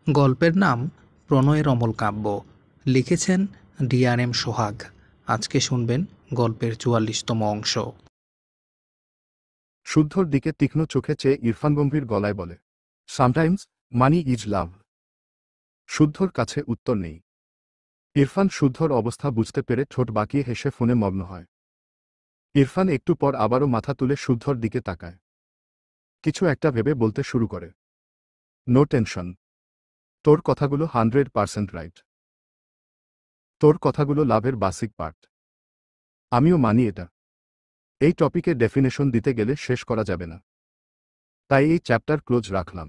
গল্পের নাম প্রণয়ের অমল কাব্য। লিখেছেন DRM সোহাগ। আজকে শুনবেন গল্পের ৪৪তম অংশ। শুদ্ধর দিকে তীক্ষ্ণ চোখে চেয়ে ইরফান গম্ভীর গলায় বলে, সামটাইমস মানি ইজ লাভ। শুদ্ধর কাছে উত্তর নেই। ইরফান শুদ্ধর অবস্থা বুঝতে পেরে ঠোঁট বাঁকিয়ে হেসে ফোনে মগ্ন হয়। ইরফান একটু পর আবারও মাথা তুলে শুদ্ধর দিকে তাকায়। কিছু একটা ভেবে বলতে শুরু করে, নো টেনশন, তোর কথাগুলো 100% রাইট। তোর কথাগুলো লাভের বেসিক পার্ট। আমিও মানি এটা। এই টপিকের ডেফিনেশন দিতে গেলে শেষ করা যাবে না, তাই এই চ্যাপ্টার ক্লোজ রাখলাম।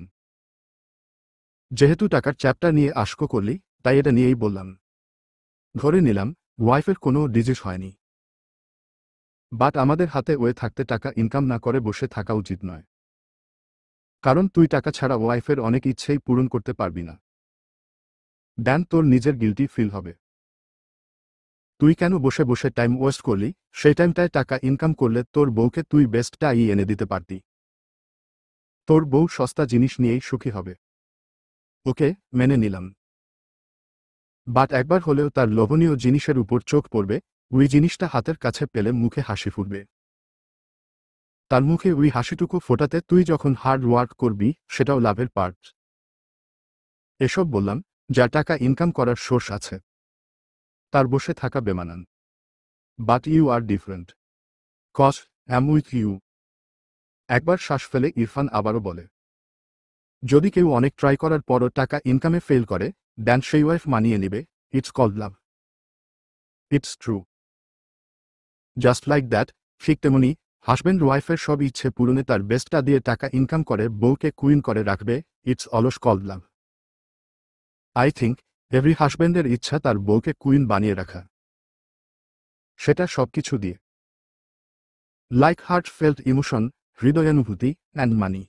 যেহেতু টাকার চ্যাপ্টার নিয়ে আশকো করলি, তাই এটা নিয়েই বললাম। ধরে নিলাম ওয়াইফের কোনো ডিজিজ হয়নি, বাট আমাদের হাতে ওয়ে থাকতে টাকা ইনকাম না করে বসে থাকা উচিত নয়। কারণ তুই টাকা ছাড়া ওয়াইফের অনেক ইচ্ছেই পূরণ করতে পারবি না। দেন তোর নিজের গিল্টি ফিল হবে। তুই কেন বসে বসে টাইম ওয়েস্ট করলি? সেই টাইমটায় টাকা ইনকাম করলে তোর বউকে তুই বেস্টটাই এনে দিতে পারতি। তোর বউ সস্তা জিনিস নিয়েই সুখী হবে। ওকে, মেনে নিলাম। বাট একবার হলেও তার লোভনীয় জিনিসের উপর চোখ পড়বে, ওই জিনিসটা হাতের কাছে পেলে মুখে হাসি ফুটবে। তার মুখে ওই হাসিটুকু ফোটাতে তুই যখন হার্ড ওয়ার্ক করবি, সেটাও লাভের পার্ট। এসব বললাম, যা টাকা ইনকাম করার সোর্স আছে, তার বসে থাকা বেমানান। But you are different, cause am with you. একবার শ্বাস ফেলে ইরফান আবারও বলে, যদি কেউ অনেক ট্রাই করার পরও টাকা ইনকামে ফেল করে, দেন সেই ওয়াইফ মানিয়ে নিবে, it's called love. It's true. Just like that. ঠিক তেমনি হাজব্যান্ড ওয়াইফের সব ইচ্ছে পূরণে তার বেস্টটা দিয়ে টাকা ইনকাম করে বউকে কুইন করে রাখবে, it's also called love. I think every হাজব্যান্ডের ইচ্ছা তার বউকে কুইন বানিয়ে রাখা, সেটা সবকিছু দিয়ে। লাইক হার্ট ফেল্ট ইমোশন, হৃদয়ানুভূতি অ্যান্ড মানি।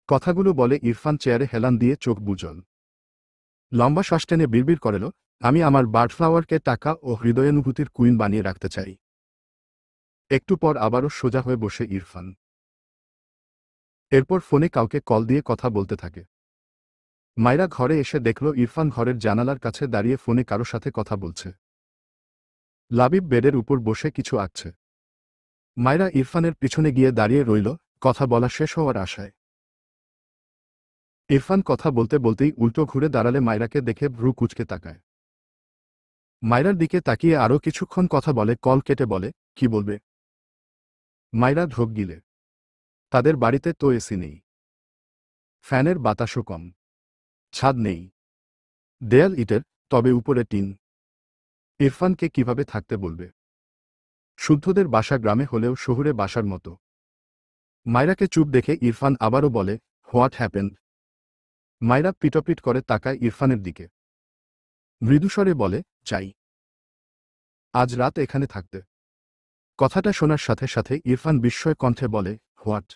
কথাগুলো বলে ইরফান চেয়ারে হেলান দিয়ে চোখ বুজল। লম্বা শ্বাস টেনে বিড়বিড় করেল, আমি আমার বার্ডফ্লাওয়ারকে টাকা ও হৃদয়ানুভূতির কুইন বানিয়ে রাখতে চাই। একটু পর আবারও সোজা হয়ে বসে ইরফান। এরপর ফোনে কাউকে কল দিয়ে কথা বলতে থাকে। মাইরা ঘরে এসে দেখল ইরফান ঘরের জানালার কাছে দাঁড়িয়ে ফোনে কারো সাথে কথা বলছে। লাবিব বেডের উপর বসে কিছু আঁকছে। মাইরা ইরফানের পিছনে গিয়ে দাঁড়িয়ে রইল, কথা বলা শেষ হওয়ার আশায়। ইরফান কথা বলতে বলতেই উল্টো ঘুরে দাঁড়ালে মাইরাকে দেখে ভ্রু কুঁচকে তাকায়। মাইরার দিকে তাকিয়ে আরও কিছুক্ষণ কথা বলে, কল কেটে বলে, কি বলবে? মাইরা ঢোক গিলে। তাদের বাড়িতে তো এসি নেই, ফ্যানের বাতাসও কম, ছাদ নেই, দেয়াল ইটের, তবে উপরে টিন। ইরফানকে কিভাবে থাকতে বলবে? শুদ্ধদের বাসা গ্রামে হলেও শহুরে বাসার মতো। মাইরাকে চুপ দেখে ইরফান আবারও বলে, হোয়াট হ্যাপেন্ড? মাইরা পিটপিট করে তাকায় ইরফানের দিকে। মৃদুস্বরে বলে, চাই আজ রাত এখানে থাকতে। কথাটা শোনার সাথে সাথে ইরফান বিস্ময় কণ্ঠে বলে, হোয়াট?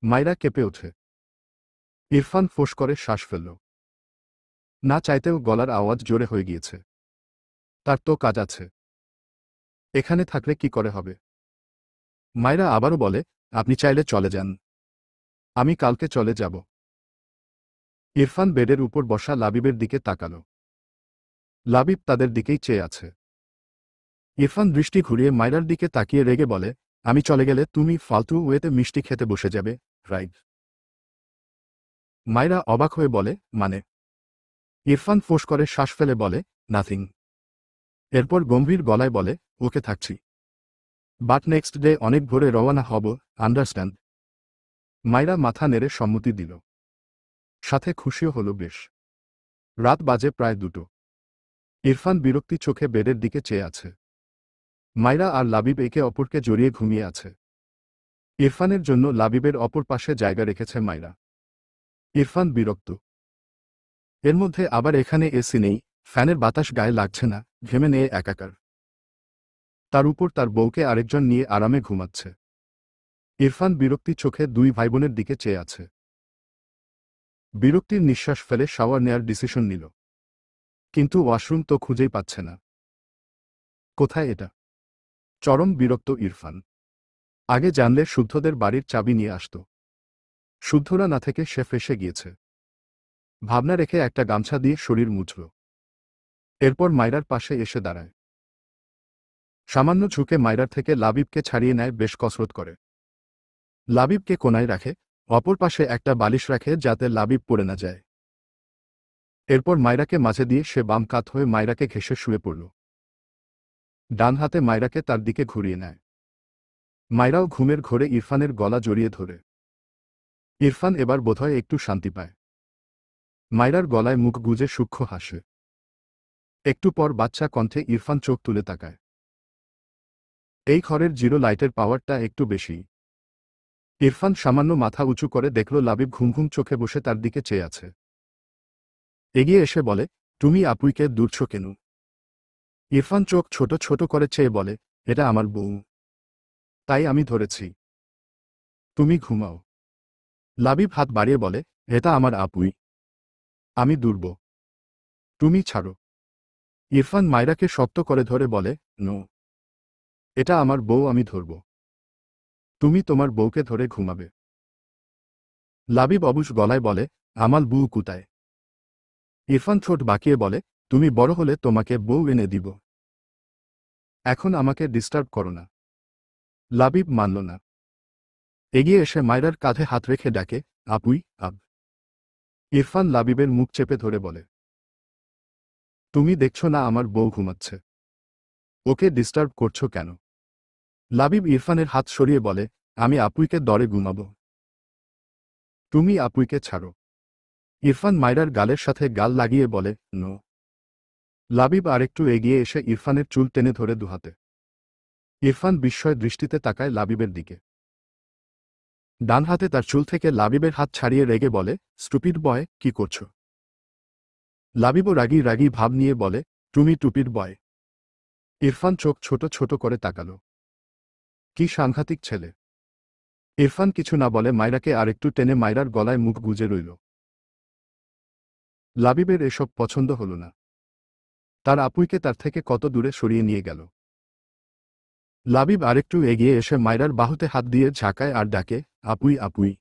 মাইরা কেঁপে ওঠে। ইরফান ফোঁস করে শ্বাস ফেলল। না চাইতেও গলার আওয়াজ জোরে হয়ে গিয়েছে। তার তো কাজ আছে, এখানে থাকলে কি করে হবে? মাইরা আবারও বলে, আপনি চাইলে চলে যান, আমি কালকে চলে যাব। ইরফান বেডের উপর বসা লাবিবের দিকে তাকাল। লাবিব তাদের দিকেই চেয়ে আছে। ইরফান দৃষ্টি ঘুরিয়ে মাইরার দিকে তাকিয়ে রেগে বলে, আমি চলে গেলে তুমি ফালতু ওয়েতে মিষ্টি খেতে বসে যাবে, রাইট? মাইরা অবাক হয়ে বলে, মানে? ইরফান ফোঁস করে শ্বাস ফেলে বলে, নাথিং। এরপর গম্ভীর গলায় বলে, ওকে থাকছি, বাট নেক্সট ডে অনেক ভোরে রওয়ানা হব, আন্ডারস্ট্যান্ড? মাইরা মাথা নেড়ে সম্মতি দিল। সাথে খুশিও হল বেশ। রাত বাজে প্রায় 2টো। ইরফান বিরক্তি চোখে বেডের দিকে চেয়ে আছে। মাইরা আর লাবিব একে অপরকে জড়িয়ে ঘুমিয়ে আছে। ইরফানের জন্য লাবিবের অপর পাশে জায়গা রেখেছে মাইরা। ইরফান বিরক্ত। এর মধ্যে আবার এখানে এসি নেই, ফ্যানের বাতাস গায়ে লাগছে না, ঘেমে নিয়ে একাকার। তার উপর তার বউকে আরেকজন নিয়ে আরামে ঘুমাচ্ছে। ইরফান বিরক্তি চোখে দুই ভাইবোনের দিকে চেয়ে আছে। বিরক্তির নিঃশ্বাস ফেলে শাওয়ার নেয়ার ডিসিশন নিল। কিন্তু ওয়াশরুম তো খুঁজেই পাচ্ছে না। কোথায় এটা? চরম বিরক্ত ইরফান। আগে জানলে শুদ্ধদের বাড়ির চাবি নিয়ে আসত। শুদ্ধরা না থেকে সে ফেঁসে গিয়েছে। ভাবনা রেখে একটা গামছা দিয়ে শরীর মুছল। এরপর মায়রার পাশে এসে দাঁড়ায়। সামান্য ঝুঁকে মায়রার থেকে লাবিবকে ছাড়িয়ে নেয়, বেশ কসরত করে। লাবিবকে কোনায় রাখে, অপর পাশে একটা বালিশ রাখে যাতে লাবিব পড়ে না যায়। এরপর মায়রাকে মাঝে দিয়ে সে বাম কাত হয়ে মায়রাকে ঘেঁষে শুয়ে পড়ল। ডান হাতে মায়রাকে তার দিকে ঘুরিয়ে নেয়। মায়রাও ঘুমের ঘোরে ইরফানের গলা জড়িয়ে ধরে। ইরফান এবার বোধহয় একটু শান্তি পায়। মায়রার গলায় মুখ গুজে সূক্ষ্ম হাসে। একটু পর বাচ্চা কণ্ঠে ইরফান চোখ তুলে তাকায়। এই ঘরের জিরো লাইটের পাওয়ারটা একটু বেশি। ইরফান সামান্য মাথা উঁচু করে দেখল লাবিব ঘুম ঘুম চোখে বসে তার দিকে চেয়ে আছে। এগিয়ে এসে বলে, তুমি আপুইকে দূরছ কেন? ইরফান চোখ ছোট ছোট করে চেয়ে বলে, এটা আমার বউ, তাই আমি ধরেছি। তুমি ঘুমাও। লাবিব হাত বাড়িয়ে বলে, এটা আমার আপুই, আমি দুর্ব, তুমি ছাড়ো। ইরফান মায়রাকে শক্ত করে ধরে বলে, নো, এটা আমার বউ, আমি ধরব। তুমি তোমার বউকে ধরে ঘুমাবে। লাবিব অবুঝ গলায় বলে, আমার বউ কোথায়? ইরফান ঠোঁট বাঁকিয়ে বলে, তুমি বড় হলে তোমাকে বউ এনে দিব, এখন আমাকে ডিস্টার্ব করো না। লাবিব মানল না। এগিয়ে এসে মায়রার কাঁধে হাত রেখে ডাকে, আপুই, আব। ইরফান লাবিবের মুখ চেপে ধরে বলে, তুমি দেখছো না আমার বউ ঘুমাচ্ছে, ওকে ডিস্টার্ব করছো কেন? লাবিব ইরফানের হাত সরিয়ে বলে, আমি আপুইকে দরে ঘুমাব, তুমি আপুইকে ছাড়ো। ইরফান মায়রার গালের সাথে গাল লাগিয়ে বলে, নো। লাবিব আরেকটু এগিয়ে এসে ইরফানের চুল টেনে ধরে দুহাতে। ইরফান বিস্ময় দৃষ্টিতে তাকায় লাবিবের দিকে। ডান হাতে তার চুল থেকে লাবিবের হাত ছাড়িয়ে রেগে বলে, স্টুপিড বয়, কি করছো? লাবিবও রাগী রাগী ভাব নিয়ে বলে, তুমি টুপির বয়। ইরফান চোখ ছোট ছোট করে তাকাল। কি সাংঘাতিক ছেলে। ইরফান কিছু না বলে মায়রাকে আরেকটু টেনে মায়রার গলায় মুখ গুজে রইল। লাবিবের এসব পছন্দ হল না। তার আপুইকে তার থেকে কত দূরে সরিয়ে নিয়ে গেল। লাবিব আরেকটু এগিয়ে এসে মায়রার বাহুতে হাত দিয়ে ঝাঁকায় আর ডাকে, আপুই, আপুই।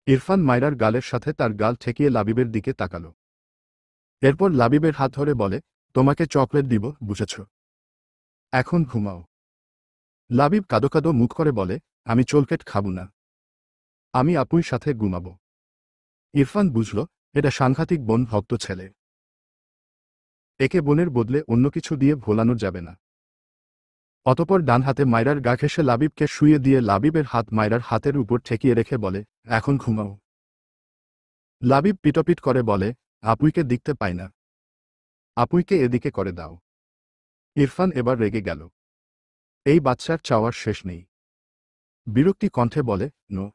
ইরফান মায়রার গালের সাথে তার গাল ঠেকিয়ে লাবিবের দিকে তাকাল। এরপর লাবিবের হাত ধরে বলে, তোমাকে চকলেট দিব, বুঝেছ? এখন ঘুমাও। লাবিব কাদো কাদো মুখ করে বলে, আমি চকলেট খাবো না, আমি আপুই সাথে ঘুমাবো। ইরফান বুঝল, এটা সাংঘাতিক বোন ভক্ত ছেলে, একে বোনের বদলে অন্য কিছু দিয়ে ভোলানো যাবে না। অতপর ডান হাতে মায়রার গা ঘেঁষে লাবিবকে শুইয়ে দিয়ে লাবিবের হাত মায়রার হাতের উপর ঠেকিয়ে রেখে বলে, এখন ঘুমাও। লাবিব পিটপিট করে বলে, আপুইকে দেখতে পাই না, আপুইকে এদিকে করে দাও। ইরফান এবার রেগে গেল। এই বাচ্চার চাওয়ার শেষ নেই। বিরক্তি কণ্ঠে বলে, নো,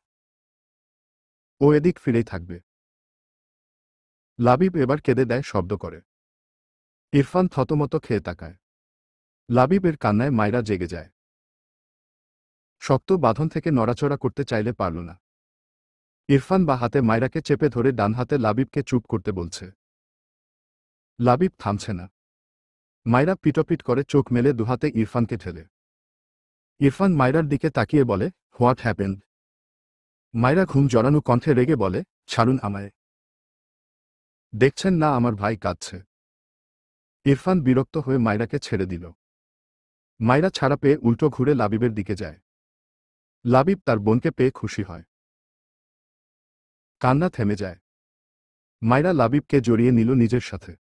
ও এদিক ফিরেই থাকবে। লাবিব এবার কেঁদে দেয় শব্দ করে। ইরফান থতমত খেয়ে তাকায়। লাবিবের কান্নায় মায়রা জেগে যায়। শক্ত বাঁধন থেকে নড়াচড়া করতে চাইলে পারল না। ইরফান বা হাতে মায়রাকে চেপে ধরে ডান হাতে লাবিবকে চুপ করতে বলছে। লাবিব থামছে না। মায়রা পিটপিট করে চোখ মেলে দুহাতে ইরফানকে ঠেলে। ইরফান মায়রার দিকে তাকিয়ে বলে, হোয়াট হ্যাপেন্ড? মায়রা ঘুম জড়ানো কণ্ঠে রেগে বলে, ছাড়ুন আমায়। দেখছেন না আমার ভাই কাঁদছে? ইরফান বিরক্ত হয়ে মায়রাকে ছেড়ে দিল। মায়রা ছাড়া পেয়ে উল্টো ঘুরে লাবিবের দিকে যায়। লাবিব তার বোনকে পেয়ে খুশি হয়। কান্না থেমে যায়। মায়রা লাবিবকে জড়িয়ে নিল নিজের সাথে।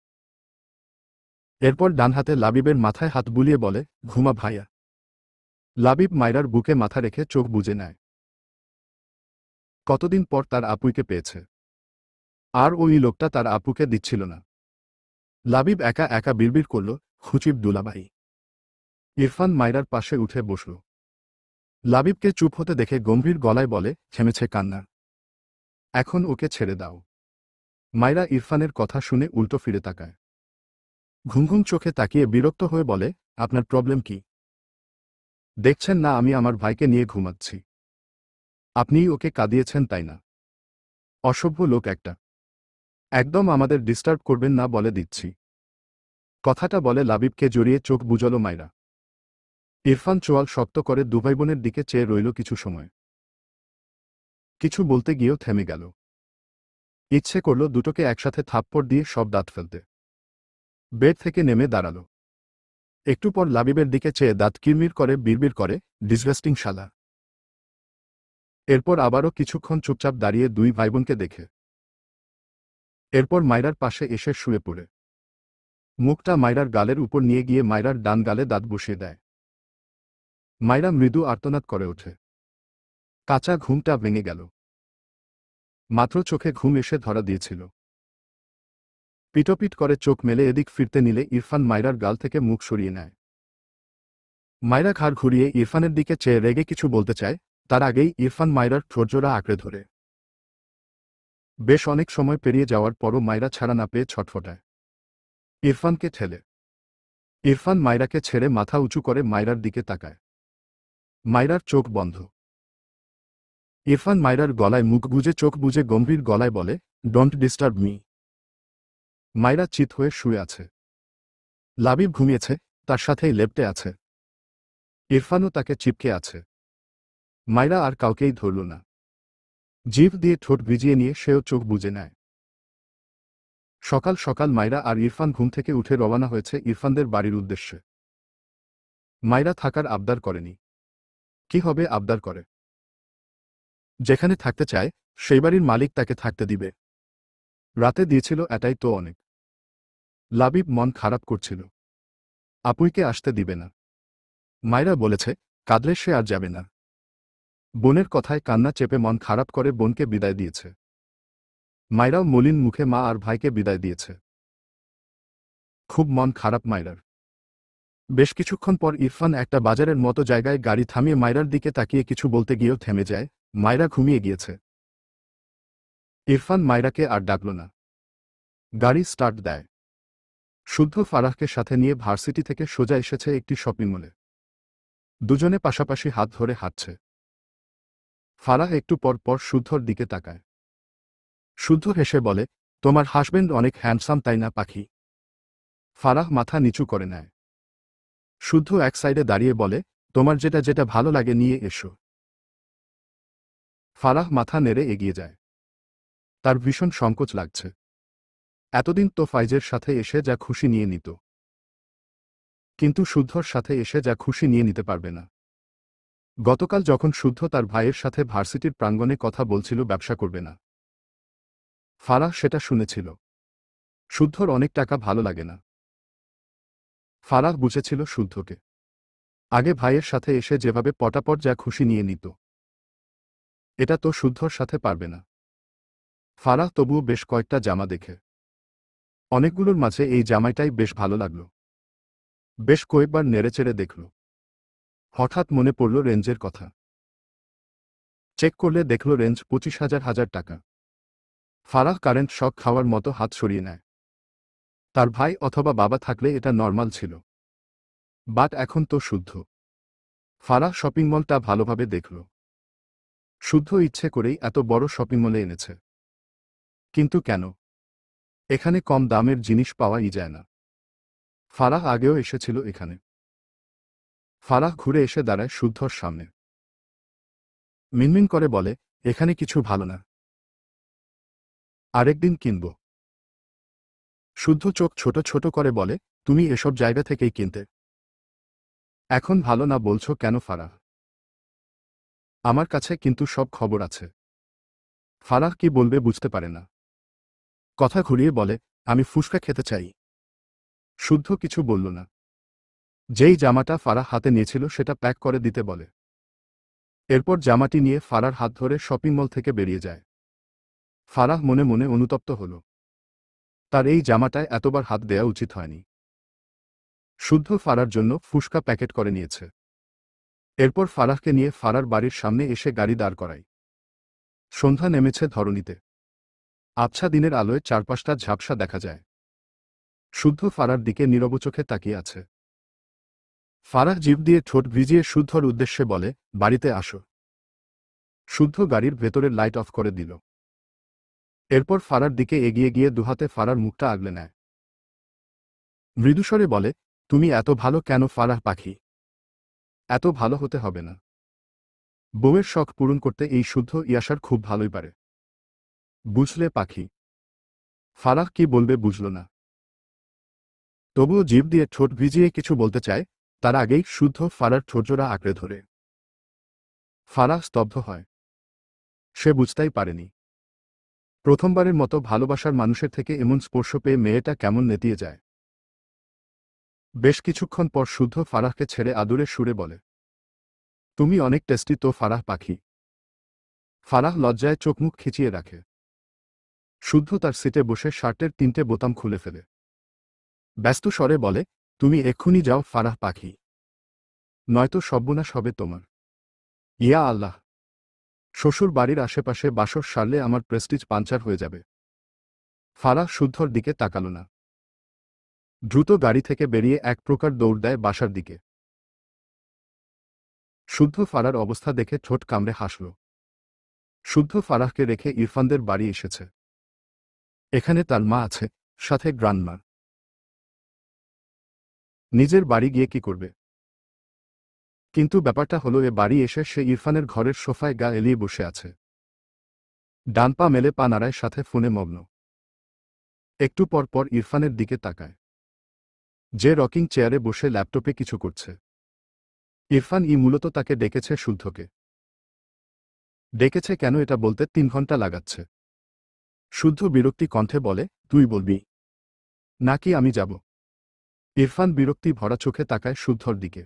এরপর ডান হাতে লাবিবের মাথায় হাত বুলিয়ে বলে, ঘুমা ভাইয়া। লাবিব মায়রার বুকে মাথা রেখে চোখ বুজে নেয়। কতদিন পর তার আপুইকে পেয়েছে, আর ওই লোকটা তার আপুকে দিচ্ছিল না। লাবিব একা একা বিড়বিড় করল, খুচিব দুলাভাই। ইরফান মায়রার পাশে উঠে বসল। লাবিবকে চুপ হতে দেখে গম্ভীর গলায় বলে, থেমেছে কান্না, এখন ওকে ছেড়ে দাও। মায়রা ইরফানের কথা শুনে উল্টো ফিরে তাকায়। ঘুম ঘুম চোখে তাকিয়ে বিরক্ত হয়ে বলে, আপনার প্রবলেম কি? দেখছেন না আমি আমার ভাইকে নিয়ে ঘুমাচ্ছি, আপনিই ওকে কাঁদিয়েছেন তাই না? অসভ্য লোক একটা। একদম আমাদের ডিস্টার্ব করবেন না বলে দিচ্ছি। কথাটা বলে লাবিবকে জড়িয়ে চোখ বুজল মায়রা। ইরফান চোয়াল শক্ত করে দুভাই বোনের দিকে চেয়ে রইল কিছু সময়। কিছু বলতে গিয়েও থেমে গেল। ইচ্ছে করল দুটোকে একসাথে থাপ্পড় দিয়ে সব দাঁত ফেলতে। বেড থেকে নেমে দাঁড়ালো। একটু পর লাবিবের দিকে চেয়ে দাঁত কিরমির করে বিড়বিড় করে, ডিসগাস্টিং শালা। এরপর আবারও কিছুক্ষণ চুপচাপ দাঁড়িয়ে দুই ভাইবোনকে দেখে। এরপর মায়রার পাশে এসে শুয়ে পড়ে মুখটা মায়রার গালের উপর নিয়ে গিয়ে মায়রার ডান গালে দাঁত বসিয়ে দেয়। মায়রা মৃদু আর্তনাদ করে ওঠে। কাঁচা ঘুমটা ভেঙে গেল। মাত্র চোখে ঘুম এসে ধরা দিয়েছিল। পিটোপিট করে চোখ মেলে এদিক ফিরতে নিলে ইরফান মায়রার গাল থেকে মুখ সরিয়ে নেয়। মায়রা ঘাড় ঘুরিয়ে ইরফানের দিকে চেয়ে রেগে কিছু বলতে চায়, তার আগেই ইরফান মায়রার ঠোঁটজোড়া আঁকড়ে ধরে। বেশ অনেক সময় পেরিয়ে যাওয়ার পরও মায়রা ছাড়া না পেয়ে ছটফটায়। ইরফানকে ঠেলে। ইরফান মায়রাকে ছেড়ে মাথা উঁচু করে মায়রার দিকে তাকায়। মায়রার চোখ বন্ধ। ইরফান মায়রার গলায় মুখ গুজে চোখ বুজে গম্ভীর গলায় বলে, ডোন্ট ডিস্টার্ব মি। মায়রা চিত হয়ে শুয়ে আছে। লাবিব ঘুমিয়েছে, তার সাথেই লেপ্টে আছে। ইরফানও তাকে চিপকে আছে। মায়রা আর কাউকেই ধরল না। জিভ দিয়ে ঠোঁট ভিজিয়ে নিয়ে সেও চোখ বুজে নেয়। সকাল সকাল মায়রা আর ইরফান ঘুম থেকে উঠে রওনা হয়েছে ইরফানদের বাড়ির উদ্দেশ্যে। মায়রা থাকার আবদার করেনি। কি হবে আবদার করে? যেখানে থাকতে চায় সেই বাড়ির মালিক তাকে থাকতে দিবে। রাতে দিয়েছিল, এটাই তো অনেক। লাবিব মন খারাপ করছিল। আপুইকে আসতে দিবে না। মায়রা বলেছে, কাঁদলে সে আর যাবে না। বোনের কথায় কান্না চেপে মন খারাপ করে বোনকে বিদায় দিয়েছে। মায়রাও মলিন মুখে মা আর ভাইকে বিদায় দিয়েছে। খুব মন খারাপ মায়রার। বেশ কিছুক্ষণ পর ইরফান একটা বাজারের মতো জায়গায় গাড়ি থামিয়ে মায়রার দিকে তাকিয়ে কিছু বলতে গিয়েও থেমে যায়। মায়রা ঘুমিয়ে গিয়েছে। ইরফান মায়রাকে আর ডাকল না। গাড়ি স্টার্ট দেয়। শুদ্ধ ফারাহকে সাথে নিয়ে ভার্সিটি থেকে সোজা এসেছে একটি শপিং মলে। দুজনে পাশাপাশি হাত ধরে হাঁটছে। ফারাহ একটু পর পর শুদ্ধর দিকে তাকায়। শুদ্ধ হেসে বলে, তোমার হাসবেন্ড অনেক হ্যান্ডসাম তাই না পাখি? ফারাহ মাথা নিচু করে নেয়। শুদ্ধ এক সাইডে দাঁড়িয়ে বলে, তোমার যেটা যেটা ভালো লাগে নিয়ে এসো। ফারাহ মাথা নেড়ে এগিয়ে যায়। তার ভীষণ সংকোচ লাগছে। এতদিন তো ফাইজের সাথে এসে যা খুশি নিয়ে নিত, কিন্তু শুদ্ধর সাথে এসে যা খুশি নিয়ে নিতে পারবে না। গতকাল যখন শুদ্ধ তার ভাইয়ের সাথে ভার্সিটির প্রাঙ্গণে কথা বলছিল ব্যবসা করবে না, ফারাহ সেটা শুনেছিল। শুদ্ধর অনেক টাকা ভালো লাগে না। ফারাহ বুঝেছিল শুদ্ধকে। আগে ভাইয়ের সাথে এসে যেভাবে পটাপট যা খুশি নিয়ে নিত, এটা তো শুদ্ধর সাথে পারবে না। ফারাহ তবুও বেশ কয়েকটা জামা দেখে অনেকগুলোর মাঝে এই জামাইটাই বেশ ভালো লাগল। বেশ কয়েকবার নেড়েচেড়ে দেখল। হঠাৎ মনে পড়ল রেঞ্জের কথা। চেক করলে দেখল রেঞ্জ 25,000 টাকা। ফারাহ কারেন্ট শক খাওয়ার মতো হাত সরিয়ে নেয়। তার ভাই অথবা বাবা থাকলে এটা নর্মাল ছিল, বাট এখন তো শুদ্ধ। ফারাহ শপিং মলটা ভালোভাবে দেখল। শুদ্ধ ইচ্ছে করেই এত বড় শপিং মলে এনেছে। কিন্তু কেন? এখানে কম দামের জিনিস পাওয়াই যায় না। ফারাহ আগেও এসেছিল এখানে। ফারাহ ঘুরে এসে দাঁড়ায় শুদ্ধর সামনে। মিনমিন করে বলে, এখানে কিছু ভালো না, আরেকদিন কিনব। শুদ্ধ চোখ ছোট ছোট করে বলে, তুমি এসব জায়গা থেকেই কিনতে। এখন ভালো না বলছো কেন ফারাহ? আমার কাছে কিন্তু সব খবর আছে। ফারাহ কি বলবে বুঝতে পারে না। কথা ঘুরিয়ে বলে, আমি ফুসকা খেতে চাই। শুদ্ধ কিছু বলল না। যেই জামাটা ফারাহ হাতে নিয়েছিল সেটা প্যাক করে দিতে বলে। এরপর জামাটি নিয়ে ফারার হাত ধরে শপিং মল থেকে বেরিয়ে যায়। ফারাহ মনে মনে অনুতপ্ত হল। তার এই জামাটায় এতবার হাত দেয়া উচিত হয়নি। শুদ্ধ ফারার জন্য ফুসকা প্যাকেট করে নিয়েছে। এরপর ফারাহকে নিয়ে ফারার বাড়ির সামনে এসে গাড়ি দাঁড় করায়। সন্ধ্যা নেমেছে ধরণীতে। আবছা দিনের আলোয় চারপাশটা ঝাপসা দেখা যায়। শুদ্ধ ফারার দিকে নীরব চোখে তাকিয়ে আছে। ফারাহ জিভ দিয়ে ঠোঁট ভিজিয়ে শুদ্ধর উদ্দেশ্যে বলে, বাড়িতে আসো। শুদ্ধ গাড়ির ভেতরের লাইট অফ করে দিল। এরপর ফারার দিকে এগিয়ে গিয়ে দুহাতে ফারার মুখটা আগলে নেয়। মৃদুস্বরে বলে, তুমি এত ভালো কেন ফারাহ পাখি? এত ভালো হতে হবে না। বউয়ের শখ পূরণ করতে এই শুদ্ধ ইয়াসার খুব ভালোই পারে। বুঝলে পাখি? ফারাহ কি বলবে বুঝল না। তবুও জিভ দিয়ে ঠোঁট ভিজিয়ে কিছু বলতে চায়, তার আগেই শুদ্ধ ফারার ঠোঁটজোড়া আঁকড়ে ধরে। ফারাহ স্তব্ধ হয়। সে বুঝতেই পারেনি প্রথমবারের মতো ভালোবাসার মানুষের থেকে এমন স্পর্শ পেয়ে মেয়েটা কেমন নেতিয়ে যায়। বেশ কিছুক্ষণ পর শুদ্ধ ফারাহকে ছেড়ে আদুরে সুরে বলে, তুমি অনেক টেস্টি তো ফারাহ পাখি। ফারাহ লজ্জায় চোখমুখ খিচিয়ে রাখে। শুদ্ধ তার সিটে বসে শার্টের 3টে বোতাম খুলে ফেলে। ব্যস্ত স্বরে বলে, তুমি এক্ষুনি যাও ফারাহ পাখি, নয়তো সর্বনাশ হবে তোমার। ইয়া আল্লাহ, শ্বশুর বাড়ির আশেপাশে বাসর সারলে আমার প্রেস্টিজ পাঞ্চার হয়ে যাবে। ফারাহ শুদ্ধর দিকে তাকাল না। দ্রুত গাড়ি থেকে বেরিয়ে এক প্রকার দৌড় দেয় বাসার দিকে। শুদ্ধ ফারার অবস্থা দেখে ঠোঁট কামড়ে হাসল। শুদ্ধ ফারাহকে রেখে ইরফানদের বাড়ি এসেছে। এখানে তার মা আছে, সাথে গ্রান্ডমা। নিজের বাড়ি গিয়ে কি করবে? কিন্তু ব্যাপারটা হলো এ বাড়ি এসে সে ইরফানের ঘরের সোফায় গা এলিয়ে বসে আছে। ডান পা মেলে পা নাড়ায়, সাথে ফোনে মগ্ন। একটু পর পর ইরফানের দিকে তাকায়, যে রকিং চেয়ারে বসে ল্যাপটপে কিছু করছে। ইরফান মূলত তাকে ডেকেছে শুদ্ধকে। ডেকেছে কেন এটা বলতে 3 ঘন্টা লাগাচ্ছে। শুদ্ধ বিরক্তি কণ্ঠে বলে, তুই বলবি নাকি আমি যাব? ইরফান বিরক্তি ভরা চোখে তাকায় শুদ্ধর দিকে।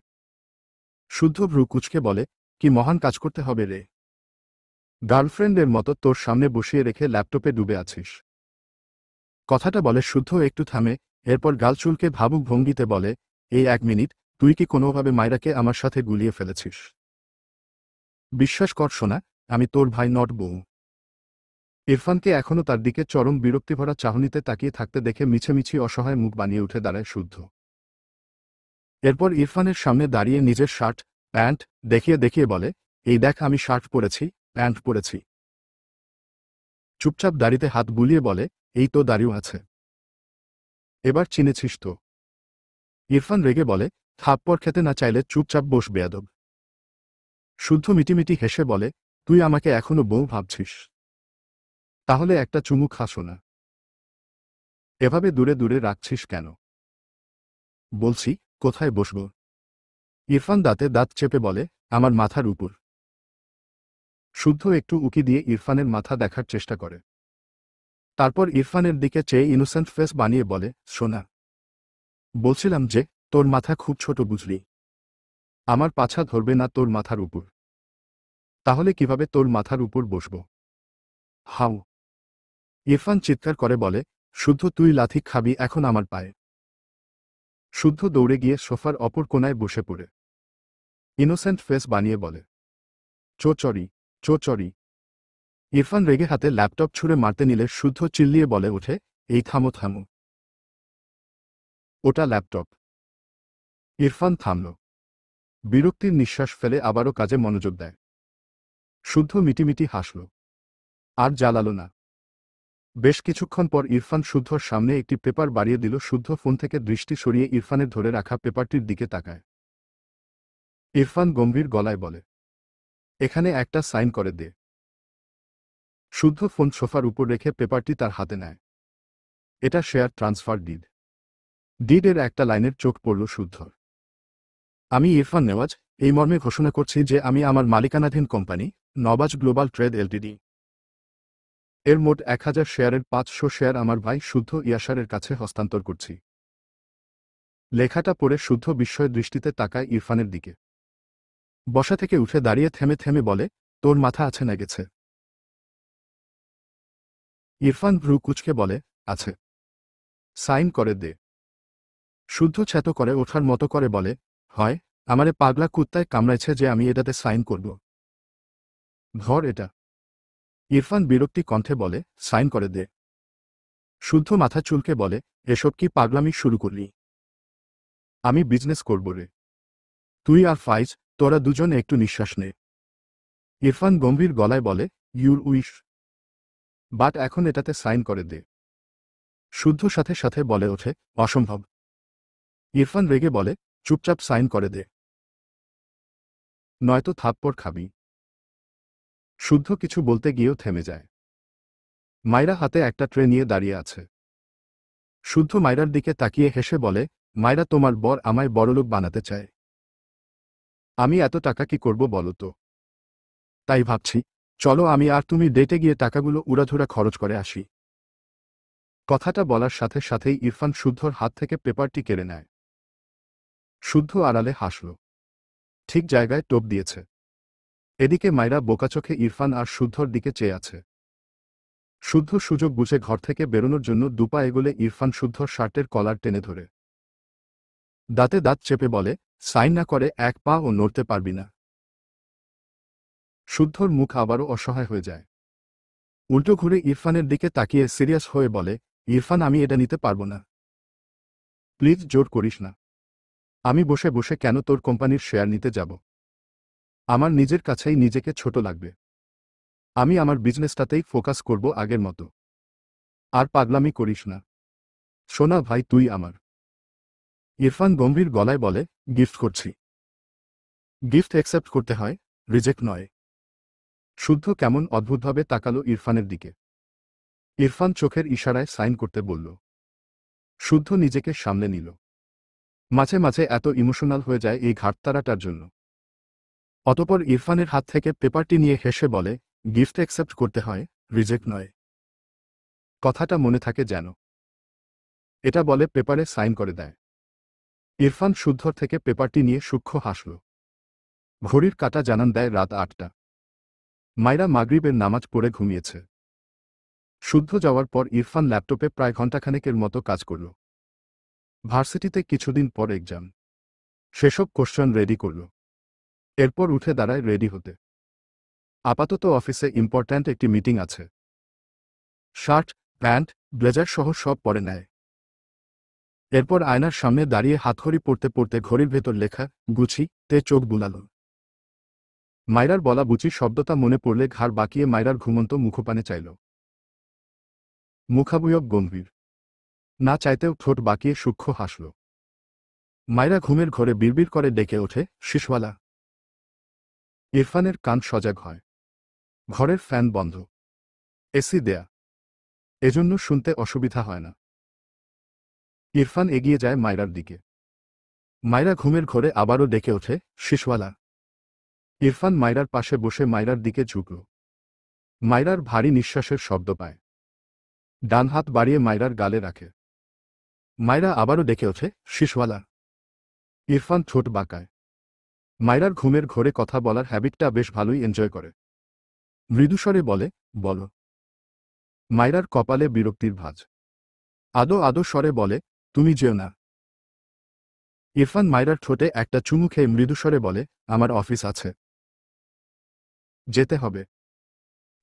শুদ্ধ ভ্রু কুঁচকে বলে, কি মহান কাজ করতে হবে রে? গার্লফ্রেন্ডের মতো তোর সামনে বসিয়ে রেখে ল্যাপটপে ডুবে আছিস। কথাটা বলে শুদ্ধ একটু থামে, এরপর গাল চুলকে ভাবুক ভঙ্গিতে বলে, এই 1 মিনিট, তুই কি কোনোভাবে মায়রাকে আমার সাথে গুলিয়ে ফেলেছিস? বিশ্বাস কর সোনা, আমি তোর ভাই নট বউ। ইরফানকে এখনও তার দিকে চরম বিরক্তিভরা চাহনিতে তাকিয়ে থাকতে দেখে মিছেমিছি অসহায় মুখ বানিয়ে উঠে দাঁড়ায় শুদ্ধ। এরপর ইরফানের সামনে দাঁড়িয়ে নিজের শার্ট প্যান্ট দেখিয়ে দেখিয়ে বলে, এই দেখ আমি শার্ট পরেছি, প্যান্ট পরেছি। চুপচাপ দাড়িতে হাত বুলিয়ে বলে, এই তো দাড়িও আছে। এবার চিনেছিস তো? ইরফান রেগে বলে, থাপ্পড় খেতে না চাইলে চুপচাপ বস বেয়াদব। শুদ্ধ মিটিমিটি হেসে বলে, তুই আমাকে এখনো বউ ভাবছিস? তাহলে একটা চুমু খাসো না? এভাবে দূরে দূরে রাখছিস কেন? বলছি, কোথায় বসব? ইরফান দাঁতে দাঁত চেপে বলে, আমার মাথার উপর। শুদ্ধ একটু উকি দিয়ে ইরফানের মাথা দেখার চেষ্টা করে। তারপর ইরফানের দিকে চেয়ে ইনোসেন্ট ফেস বানিয়ে বলে, সোনা, বলছিলাম যে তোর মাথা খুব ছোট বুঝলি। আমার পাছা ধরবে না তোর মাথার উপর। তাহলে কিভাবে তোর মাথার উপর বসব? হাউ। ইরফান চিৎকার করে বলে, শুদ্ধ তুই লাথি খাবি এখন আমার পায়ে। শুদ্ধ দৌড়ে গিয়ে সোফার অপর কোনায় বসে পড়ে ইনোসেন্ট ফেস বানিয়ে বলে, চোচরি, চোচরি। ইরফান রেগে হাতে ল্যাপটপ ছুঁড়ে মারতে নিলে শুদ্ধ চিল্লিয়ে বলে ওঠে, এই থামো থামো। ওটা ল্যাপটপ। ইরফান থামল। বিরক্তির নিঃশ্বাস ফেলে আবারও কাজে মনোযোগ দেয়। শুদ্ধ মিটিমিটি হাসল, আর জ্বালাল না। বেশ কিছুক্ষণ পর ইরফান শুদ্ধর সামনে একটি পেপার বাড়িয়ে দিল। শুদ্ধ ফোন থেকে দৃষ্টি সরিয়ে ইরফানের ধরে রাখা পেপারটির দিকে তাকায়। ইরফান গম্ভীর গলায় বলে, এখানে একটা সাইন করে দে। শুদ্ধ ফোন সোফার উপর রেখে পেপারটি তার হাতে নেয়। এটা শেয়ার ট্রান্সফার ডিড। ডিডের একটা লাইনের চোখ পড়ল শুদ্ধর। আমি ইরফান নেওয়াজ এই মর্মে ঘোষণা করছি যে আমি আমার মালিকানাধীন company Nawaz global trade Ltd এর মোট 1000 শেয়ারের 500 শেয়ার আমার ভাই শুদ্ধ ইয়াসারের কাছে হস্তান্তর করছি। লেখাটা পড়ে শুদ্ধ বিস্ময় দৃষ্টিতে তাকায় ইরফানের দিকে। বসা থেকে উঠে দাঁড়িয়ে থেমে থেমে বলে, তোর মাথা আছে না গেছে? ইরফান ভ্রু কুঁচকে বলে, আছে। সাইন করে দে। শুদ্ধ ছ্যাতো করে ওঠার মতো করে বলে, হয় আমারে পাগলা কুত্তায় কামড়াইছে যে আমি এটাতে সাইন করব। ধর এটা। ইরফান বিরক্তি কণ্ঠে বলে, সাইন করে দে। শুদ্ধ মাথা চুলকে বলে, এসব কি পাগলামি শুরু করলি? আমি বিজনেস করব রে। তুই আর ফাইজ, তোরা দুজনে একটু নিঃশ্বাস নে। ইরফান গম্ভীর গলায় বলে, ইউর উইশ, বাট এখন এটাতে সাইন করে দে। শুদ্ধ সাথে সাথে বলে ওঠে, অসম্ভব। ইরফান রেগে বলে, চুপচাপ সাইন করে দে, নয়তো থাপ্পড় খাবি। শুদ্ধ কিছু বলতে গিয়েও থেমে যায়। মাইরা হাতে একটা ট্রে নিয়ে দাঁড়িয়ে আছে। শুদ্ধ মায়রার দিকে তাকিয়ে হেসে বলে, মায়রা, তোমার বর আমায় বড়লোক বানাতে চায়। আমি এত টাকা কি করব বলো তো? তাই ভাবছি, চলো আমি আর তুমি ডেটে গিয়ে টাকাগুলো উড়াধুরা খরচ করে আসি। কথাটা বলার সাথে সাথেই ইরফান শুদ্ধর হাত থেকে পেপারটি কেড়ে নেয়। শুদ্ধ আড়ালে হাসল। ঠিক জায়গায় টোপ দিয়েছে। এদিকে মায়রা বোকাচোখে ইরফান আর শুদ্ধর দিকে চেয়ে আছে। শুদ্ধ সুযোগ বুঝে ঘর থেকে বেরোনোর জন্য দুপা এগোলে ইরফান শুদ্ধর শার্টের কলার টেনে ধরে দাঁতে দাঁত চেপে বলে, সাইন না করে এক পা ও নড়তে পারবি না। শুদ্ধর মুখ আবারও অসহায় হয়ে যায়। উল্টো ঘুরে ইরফানের দিকে তাকিয়ে সিরিয়াস হয়ে বলে, ইরফান, আমি এটা নিতে পারবো না। প্লিজ জোর করিস না। আমি বসে বসে কেন তোর কোম্পানির শেয়ার নিতে যাব? আমার নিজের কাছেই নিজেকে ছোট লাগবে। আমি আমার বিজনেসটাতেই ফোকাস করব আগের মতো। আর পাগলামি করিস না। সোনা ভাই, তুই আমার। ইরফান গম্ভীর গলায় বলে, গিফট করছি। গিফট অ্যাকসেপ্ট করতে হয়, রিজেক্ট নয়। শুদ্ধ কেমন অদ্ভুতভাবে তাকালো ইরফানের দিকে। ইরফান চোখের ইশারায় সাইন করতে বলল। শুদ্ধ নিজেকে সামলে নিল। মাঝে মাঝে এত ইমোশনাল হয়ে যায় এই ঘাটতারাটার জন্য। অতপর ইরফানের হাত থেকে পেপারটি নিয়ে হেসে বলে, গিফট অ্যাকসেপ্ট করতে হয়, রিজেক্ট নয়। কথাটা মনে থাকে যেন। এটা বলে পেপারে সাইন করে দেয়। ইরফান শুদ্ধর থেকে পেপারটি নিয়ে সূক্ষ্ম হাসল। ঘড়ির কাঁটা জানান দেয় রাত ৮টা। মায়রা মাগরিবের নামাজ পড়ে ঘুমিয়েছে। শুদ্ধ যাওয়ার পর ইরফান ল্যাপটপে প্রায় ঘণ্টাখানেকের মতো কাজ করল। ভার্সিটিতে কিছুদিন পর এক্সাম। সেসব কোশ্চেন রেডি করল। এরপর উঠে দাঁড়ায় রেডি হতে। আপাতত অফিসে ইম্পর্ট্যান্ট একটি মিটিং আছে। শার্ট, প্যান্ট, ব্লেজার সহ সব পরে নেয়। এরপর আয়নার সামনে দাঁড়িয়ে হাতঘড়ি পড়তে পড়তে ঘড়ির ভেতর লেখা গুছি তে চোখ বুলাল। মায়রার বলা বুচি শব্দটা মনে পড়লে ঘাড় বাঁকিয়ে মায়রার ঘুমন্ত মুখপানে চাইল। মুখাবয়ব গম্ভীর। না চাইতেও ঠোঁট বাঁকিয়ে সূক্ষ্ম হাসল। মায়রা ঘুমের ঘরে বিড়বিড় করে ডেকে ওঠে, শিশওয়ালা। ইরফানের কান সজাগ হয়। ঘরের ফ্যান বন্ধ। এসি দেয়া। এজন্য শুনতে অসুবিধা হয় না। ইরফান এগিয়ে যায় মায়রার দিকে। মায়রা ঘুমের ঘরে আবারও ডেকে ওঠে, শিশওয়ালা। ইরফান মায়রার পাশে বসে মায়রার দিকে ঝুঁকল। মায়রার ভারী নিঃশ্বাসের শব্দ পায়। ডান হাত বাড়িয়ে মায়রার গালে রাখে। মায়রা আবারও ডেকে ওঠে, শিশওয়ালা। ইরফান ঠোঁট বাঁকায়। মায়রার ঘুমের ঘোরে কথা বলার হ্যাবিটটা বেশ ভালোই এনজয় করে। মৃদুস্বরে বলে, বলো। মায়রার কপালে বিরক্তির ভাঁজ। আদো আদো স্বরে বলে, তুমি যেও না। ইরফান মায়রার ঠোঁটে একটা চুমু খেয়ে মৃদুস্বরে বলে, আমার অফিস আছে। যেতে হবে।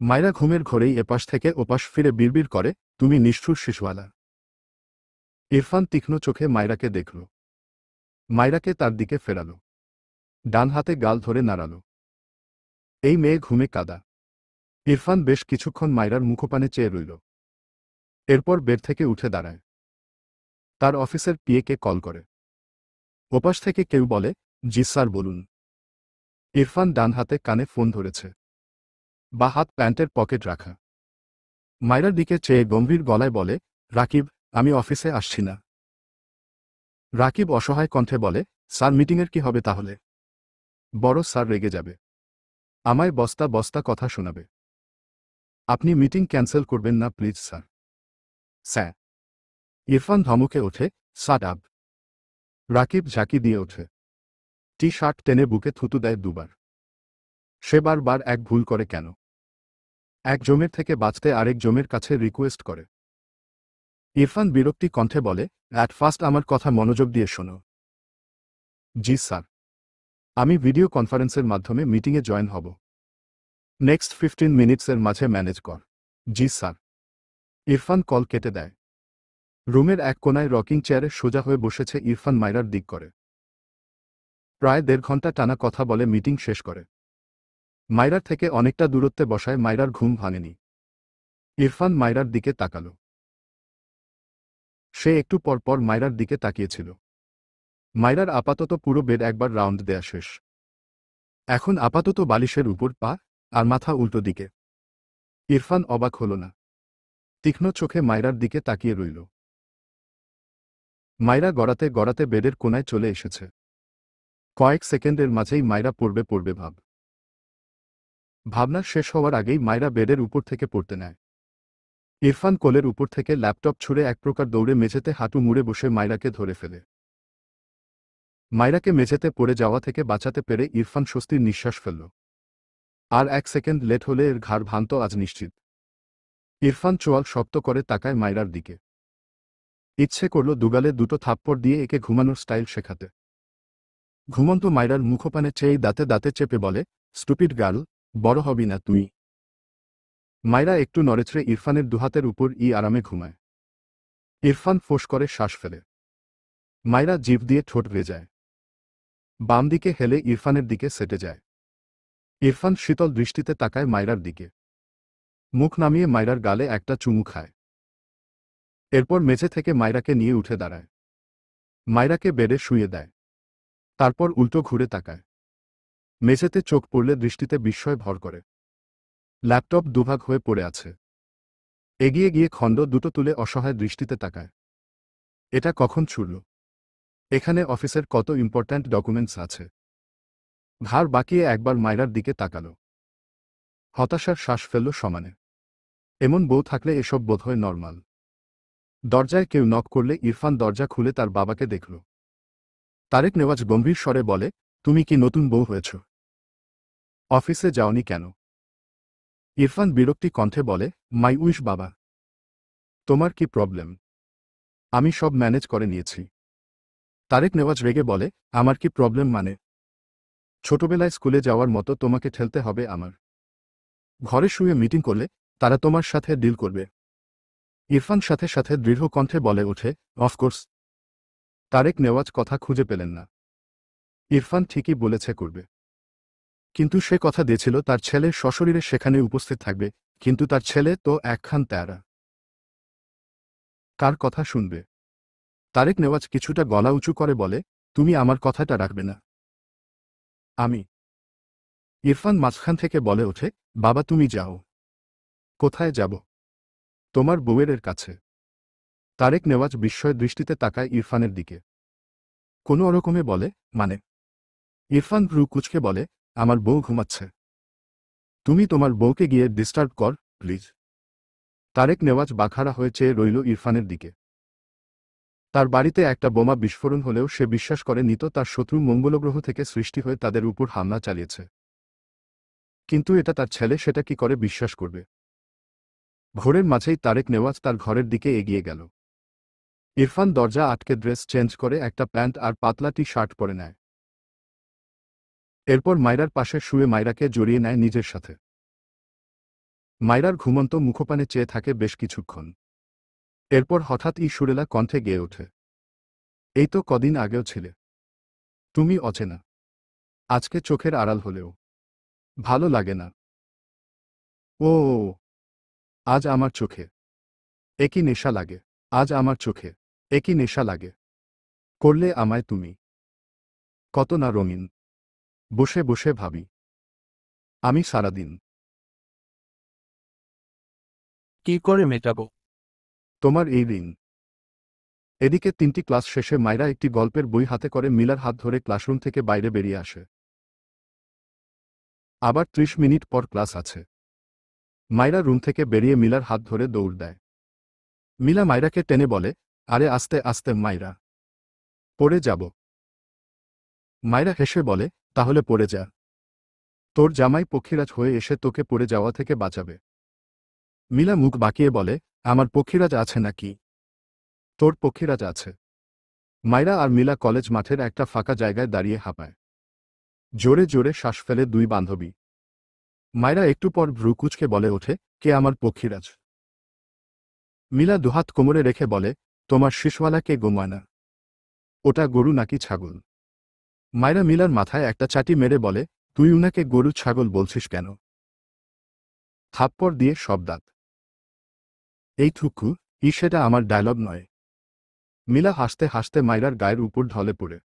মায়রা ঘুমের ঘোরেই এপাশ থেকে ওপাশ ফিরে বিড়বিড় করে, তুমি নিষ্ঠুর শিশুওয়ালা। ইরফান তীক্ষ্ণ চোখে মায়রাকে দেখল। মায়রাকে তার দিকে ফেরাল। ডান হাতে গাল ধরে নাড়াল। এই মেয়ে ঘুমে কাদা। ইরফান বেশ কিছুক্ষণ মায়রার মুখপানে চেয়ে রইল। এরপর বেড থেকে উঠে দাঁড়ায়। তার অফিসের পিএকে কল করে। ওপাশ থেকে কেউ বলে, জি স্যার, বলুন। ইরফান ডান হাতে কানে ফোন ধরেছে। বা হাত প্যান্টের পকেট রাখা। মায়রার দিকে চেয়ে গম্ভীর গলায় বলে, রাকিব, আমি অফিসে আসছি না। রাকিব অসহায় কণ্ঠে বলে, স্যার, মিটিংয়ের কি হবে তাহলে? বড় স্যার রেগে যাবে। আমায় বস্তা বস্তা কথা শোনাবে। আপনি মিটিং ক্যান্সেল করবেন না প্লিজ স্যার। স্যার। ইরফান ধমকে ওঠে, শাট আপ। রাকিব ঝাঁকি দিয়ে ওঠে। টি শার্ট টেনে বুকে থুতু দেয় দুবার। সে বারবার এক ভুল করে কেন? এক জমের থেকে বাঁচতে আরেক জমের কাছে রিকোয়েস্ট করে। ইরফান বিরক্তি কণ্ঠে বলে, অ্যাট ফার্স্ট আমার কথা মনোযোগ দিয়ে শোনো। জি স্যার। আমি ভিডিও কনফারেন্সের মাধ্যমে মিটিংয়ে জয়েন হব। নেক্সট 15 মিনিটসের মাঝে ম্যানেজ কর। জি স্যার। ইরফান কল কেটে দেয়। রুমের এক কোনায় রকিং চেয়ারে সোজা হয়ে বসেছে ইরফান মায়রার দিক করে। প্রায় 1.5 ঘন্টা টানা কথা বলে মিটিং শেষ করে। মায়রার থেকে অনেকটা দূরত্বে বসায় মায়রার ঘুম ভাঙেনি। ইরফান মায়রার দিকে তাকাল। সে একটু পর পর মায়রার দিকে তাকিয়েছিল। মায়রার আপাতত পুরো বেড একবার রাউন্ড দেয়া শেষ। এখন আপাতত বালিশের উপর পা আর মাথা উল্টো দিকে। ইরফান অবাক হল না। তীক্ষ্ণ চোখে মায়রার দিকে তাকিয়ে রইল। মাইরা গড়াতে গড়াতে বেডের কোনায় চলে এসেছে। কয়েক সেকেন্ডের মাঝেই মাইরা পড়বে ভাবনা শেষ হওয়ার আগেই মাইরা বেডের উপর থেকে পড়তে নেয়। ইরফান কোলের উপর থেকে ল্যাপটপ ছুঁড়ে এক প্রকার দৌড়ে মেঝেতে হাঁটু মুড়ে বসে মাইরাকে ধরে ফেলে। মাইরাকে মেঝেতে পড়ে যাওয়া থেকে বাঁচাতে পেরে ইরফান স্বস্তির নিঃশ্বাস ফেলল। আর এক সেকেন্ড লেট হলে এর ঘাড় ভাঙত আজ নিশ্চিত। ইরফান চোয়াল শক্ত করে তাকায় মাইরার দিকে। ইচ্ছে করল দুগালে দুটো থাপ্পড় দিয়ে একে ঘুমানোর স্টাইল শেখাতে। ঘুমন্ত মাইরার মুখপানে চেয়েই দাঁতে দাঁতে চেপে বলে, স্টুপিড গার্ল, বড় হবি না তুই। মাইরা একটু নড়েচড়ে ইরফানের দুহাতের উপর আরামে ঘুমায়। ইরফান ফোঁস করে শ্বাস ফেলে। মাইরা জিভ দিয়ে ঠোঁট ভেজায়। বাম দিকে হেলে ইরফানের দিকে সেটে যায়। ইরফান শীতল দৃষ্টিতে তাকায় মাইরার দিকে। মুখ নামিয়ে মাইরার গালে একটা চুমু খায়। এরপর মেঝে থেকে মাইরাকে নিয়ে উঠে দাঁড়ায়। মাইরাকে বেডে শুইয়ে দেয়। তারপর উল্টো ঘুরে তাকায়। মেঝেতে চোখ পড়লে দৃষ্টিতে বিস্ময় ভর করে। ল্যাপটপ দুভাগ হয়ে পড়ে আছে। এগিয়ে গিয়ে খণ্ড দুটো তুলে অসহায় দৃষ্টিতে তাকায়। এটা কখন ছুড়ল? এখানে অফিসের কত ইম্পর্ট্যান্ট ডকুমেন্টস আছে। ঘাড় বাঁকিয়ে একবার মাইরার দিকে তাকাল। হতাশার শ্বাস ফেলল সমানে। এমন বউ থাকলে এসব বোধহয় নরমাল। দরজায় কেউ নক করলে ইরফান দরজা খুলে তার বাবাকে দেখল। তারেক নেওয়াজ গম্ভীর স্বরে বলে, তুমি কি নতুন বউ হয়েছ? অফিসে যাওনি কেন? ইরফান বিরক্তি কণ্ঠে বলে, মাই উইশ বাবা। তোমার কি প্রবলেম? আমি সব ম্যানেজ করে নিয়েছি। তারেক নেওয়াজ রেগে বলে, আমার কি প্রবলেম মানে? ছোটবেলায় স্কুলে যাওয়ার মতো তোমাকে ঠেলতে হবে আমার? ঘরে শুয়ে মিটিং করলে তারা তোমার সাথে ডিল করবে? ইরফান সাথে সাথে দৃঢ় কণ্ঠে বলে ওঠে, অফকোর্স। তারেক নেওয়াজ কথা খুঁজে পেলেন না। ইরফান ঠিকই বলেছে করবে। কিন্তু সে কথা দিয়েছিল তার ছেলে সশরীরে সেখানে উপস্থিত থাকবে, কিন্তু তার ছেলে তো একখান তেয়ারা। কার কথা শুনবে? তারেক নেওয়াজ কিছুটা গলা উঁচু করে বলে, তুমি আমার কথাটা রাখবে না? আমি? ইরফান মাঝখান থেকে বলে ওঠে, বাবা তুমি যাও। কোথায় যাব? তোমার বউয়ের কাছে। তারেক নেওয়াজ বিস্ময় দৃষ্টিতে তাকায় ইরফানের দিকে। কোনো রকমে বলে, মানে? ইরফান ভ্রু কুঁচকে বলে, আমার বউ ঘুমাচ্ছে। তুমি তোমার বউকে গিয়ে ডিস্টার্ব কর, প্লিজ। তারেক নেওয়াজ বাখারা হয়ে চেয়ে রইল ইরফানের দিকে। তার বাড়িতে একটা বোমা বিস্ফোরণ হলেও সে বিশ্বাস করে নিত তার শত্রু মঙ্গলগ্রহ থেকে সৃষ্টি হয়ে তাদের উপর হামলা চালিয়েছে। কিন্তু এটা তার ছেলে, সেটা কি করে বিশ্বাস করবে? ভোরের মাঝেই তারেক নেওয়াজ তার ঘরের দিকে এগিয়ে গেল। ইরফান দরজা আটকে ড্রেস চেঞ্জ করে একটা প্যান্ট আর পাতলা টি শার্ট পরে নেয়। এরপর মাইরার পাশে শুয়ে মাইরাকে জড়িয়ে নেয় নিজের সাথে। মাইরার ঘুমন্ত মুখপানে চেয়ে থাকে বেশ কিছুক্ষণ। এরপর হঠাৎ সুরেলা কণ্ঠে গেয়ে ওঠে, এই তো কদিন আগেও ছিলে। তুমি অচেনা। আজকে চোখের আড়াল হলেও ভালো লাগে না। ও, আজ আমার চোখে একই নেশা লাগে। আজ আমার চোখে একই নেশা লাগে। করলে আমায় তুমি। কত না রঙিন। বসে বসে ভাবি আমি সারাদিন। কি করে মেটাবো? তোমার এই ঋণ। এদিকে 3টি ক্লাস শেষে মাইরা একটি গল্পের বই হাতে করে মিলার হাত ধরে ক্লাসরুম থেকে বাইরে বেরিয়ে আসে। আবার 30 মিনিট পর ক্লাস আছে। মাইরা রুম থেকে বেরিয়ে মিলার হাত ধরে দৌড় দেয়। মিলা মাইরাকে টেনে বলে, আরে আস্তে আস্তে মাইরা, পড়ে যাব। মাইরা হেসে বলে, তাহলে পড়ে যা। তোর জামাই পক্ষীরাজ হয়ে এসে তোকে পড়ে যাওয়া থেকে বাঁচাবে। মিলা মুখ বাঁকিয়ে বলে, আমার পক্ষীরাজ আছে নাকি? তোর পক্ষীরাজ আছে। মাইরা আর মিলা কলেজ মাঠের একটা ফাঁকা জায়গায় দাঁড়িয়ে হাঁপায়। জোরে জোরে শ্বাস ফেলে দুই বান্ধবী। মাইরা একটু পর ভ্রু কুঁচকে বলে ওঠে, কে আমার পক্ষীরাজ? মিলা দুহাত কোমরে রেখে বলে, তোমার শিশওয়ালা কে গোমানা? ওটা গরু নাকি ছাগল? মাইরা মিলার মাথায় একটা চাটি মেরে বলে, তুই উনাকে গরু ছাগল বলছিস কেন? থাপ্পড় দিয়ে সব দাঁত। এই থুকু, সেটা আমার ডায়লগ নয়। মিলা হাসতে হাসতে মাইরার গায়ের উপর ঢলে পড়ে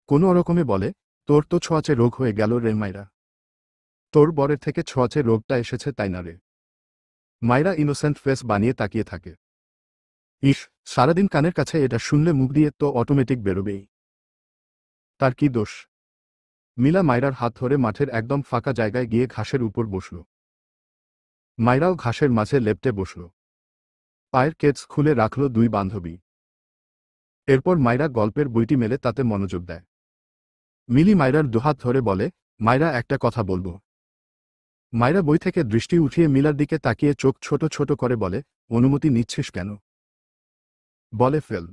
কোনো রকমে বলে, তোর তো ছোঁয়াচে রোগ হয়ে গেল রে মাইরা। তোর বরের থেকে ছোঁয়াচে রোগটা এসেছে তাই না রে? মাইরা ইনোসেন্ট ফেস বানিয়ে তাকিয়ে থাকে। ইস, সারাদিন কানের কাছে এটা শুনলে মুখ দিয়ে তো অটোমেটিক বেরোবেই। তার কি দোষ? মিলা মায়রার হাত ধরে মাঠের একদম ফাঁকা জায়গায় গিয়ে ঘাসের উপর বসল। মায়রাও ঘাসের মাঝে লেপ্টে বসল। পায়ের কেটস খুলে রাখল দুই বান্ধবী। এরপর মায়রা গল্পের বইটি মেলে তাতে মনোযোগ দেয়। মিলি মায়রার দুহাত ধরে বলে, মায়রা, একটা কথা বলবো। মায়রা বই থেকে দৃষ্টি উঠিয়ে মিলার দিকে তাকিয়ে চোখ ছোট ছোট করে বলে, অনুমতি নিচ্ছিস কেন? বলে ফেল।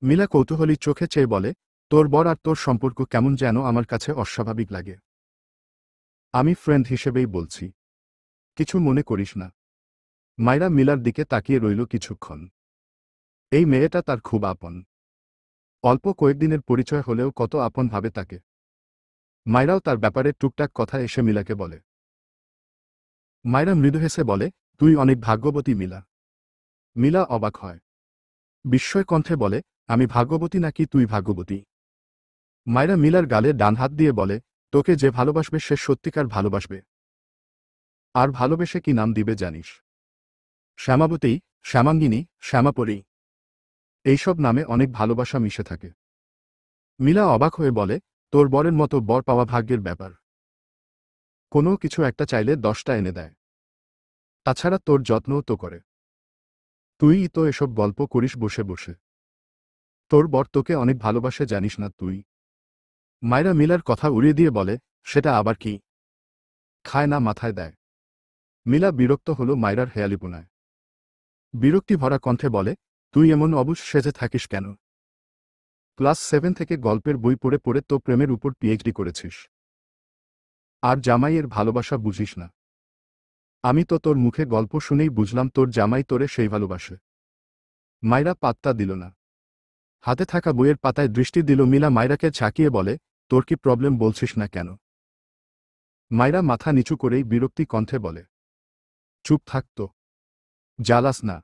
মিলা কৌতূহলী চোখে চেয়ে বলে, তোর বর আর তোর সম্পর্ক কেমন যেন আমার কাছে অস্বাভাবিক লাগে। আমি ফ্রেন্ড হিসেবেই বলছি, কিছু মনে করিস না। মায়রা মিলার দিকে তাকিয়ে রইল কিছুক্ষণ। এই মেয়েটা তার খুব আপন। অল্প কয়েকদিনের পরিচয় হলেও কত আপন ভাবে তাকে। মায়রাও তার ব্যাপারে টুকটাক কথা এসে মিলাকে বলে। মায়রা মৃদু হেসে বলে, তুই অনেক ভাগ্যবতী মিলা। মিলা অবাক হয়। বিস্ময় কণ্ঠে বলে, আমি ভাগ্যবতী নাকি তুই ভাগ্যবতী? মায়রা মিলার গালে ডান হাত দিয়ে বলে, তোকে যে ভালোবাসবে সে সত্যিকার ভালোবাসবে। আর ভালোবেসে কি নাম দিবে জানিস? শ্যামাবতী, শ্যামাঙ্গিনী, শ্যামাপরী। এইসব নামে অনেক ভালোবাসা মিশে থাকে। মিলা অবাক হয়ে বলে, তোর বরের মতো বর পাওয়া ভাগ্যের ব্যাপার। কোনো কিছু একটা চাইলে 10টা এনে দেয়। তাছাড়া তোর যত্নও তো করে। তুই তো এসব গল্প করিস বসে বসে। তোর বর তোকে অনেক ভালোবাসে জানিস না তুই? মায়রা মিলার কথা উড়িয়ে দিয়ে বলে, সেটা আবার কি? খায় না মাথায় দেয়। মিলা বিরক্ত হল মায়রার হেয়ালিপনায়। বিরক্তি ভরা কণ্ঠে বলে, তুই এমন অবুঝ সেজে থাকিস কেন? ক্লাস 7 থেকে গল্পের বই পড়ে পড়ে তো প্রেমের উপর পিএইচডি করেছিস। আর জামাইয়ের ভালোবাসা বুঝিস না? আমি তো তোর মুখে গল্প শুনেই বুঝলাম তোর জামাই তোরে সেই ভালোবাসে। মায়রা পাত্তা দিল না। হাতে থাকা বইয়ের পাতায় দৃষ্টি দিল। মিলা মায়রাকে ঝাঁকিয়ে বলে, তোর কি প্রবলেম বলছিস না কেন? মায়রা মাথা নিচু করেই বিরক্তি কণ্ঠে বলে, চুপ থাক তো, জ্বালাস না।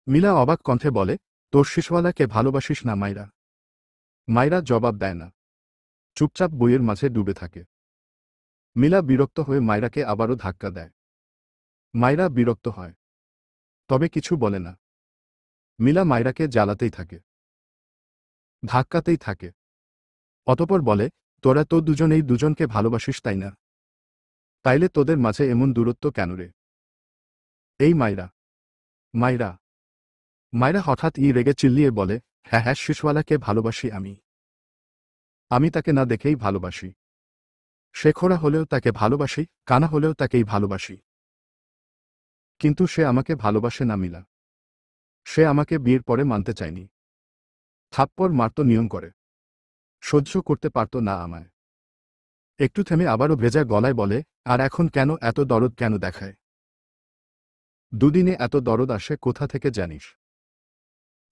মিলা অবাক কণ্ঠে বলে, তোর শিশওয়ালাকে ভালোবাসিস না মায়রা? মায়রা জবাব দেয় না। চুপচাপ বইয়ের মাঝে ডুবে থাকে। মিলা বিরক্ত হয়ে মায়রাকে আবারও ধাক্কা দেয়। মায়রা বিরক্ত হয়, তবে কিছু বলে না। মিলা মায়রাকে জ্বালাতেই থাকে, ধাক্কাতেই থাকে। অতপর বলে, তোরা তো দুজনেই দুজনকে ভালোবাসিস তাই না? তাইলে তোদের মাঝে এমন দূরত্ব কেন রে? এই মায়রা, মায়রা। মায়রা হঠাৎ রেগে চিল্লিয়ে বলে, হ্যাঁ হ্যাঁ, শিশওয়ালাকে ভালোবাসি আমি। আমি তাকে না দেখেই ভালোবাসি। সে খোড়া হলেও তাকে ভালোবাসি, কানা হলেও তাকেই ভালোবাসি। কিন্তু সে আমাকে ভালোবাসে না মিলা। সে আমাকে বিয়ের পরে মানতে চায়নি। থাপ্পড় মারত নিয়ম করে। সহ্য করতে পারত না আমায়। একটু থেমে আবারও ভেজা গলায় বলে, আর এখন কেন এত দরদ কেন দেখায়? দুদিনে এত দরদ আসে কোথা থেকে জানিস?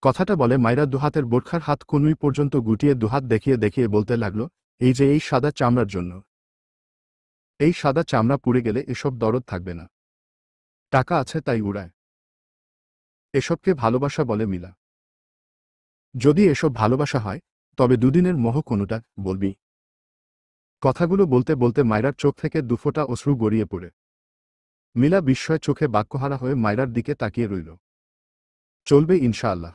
কথাটা বলে মায়রা দুহাতের বোরখার হাত কনুই পর্যন্ত গুটিয়ে দুহাত দেখিয়ে দেখিয়ে বলতে লাগল, এই যে এই সাদা চামড়ার জন্য। এই সাদা চামড়া পুড়ে গেলে এসব দরদ থাকবে না। টাকা আছে তাই উড়ায়। এসবকে ভালোবাসা বলে মিলা। যদি এসব ভালোবাসা হয় তবে দুদিনের মোহ কোনোটা বলবি? কথাগুলো বলতে বলতে মায়রার চোখ থেকে দুফোঁটা অশ্রু গড়িয়ে পড়ে। মিলা বিস্ময় চোখে বাক্যহারা হয়ে মায়রার দিকে তাকিয়ে রইল। চলবে ইনশাআল্লাহ।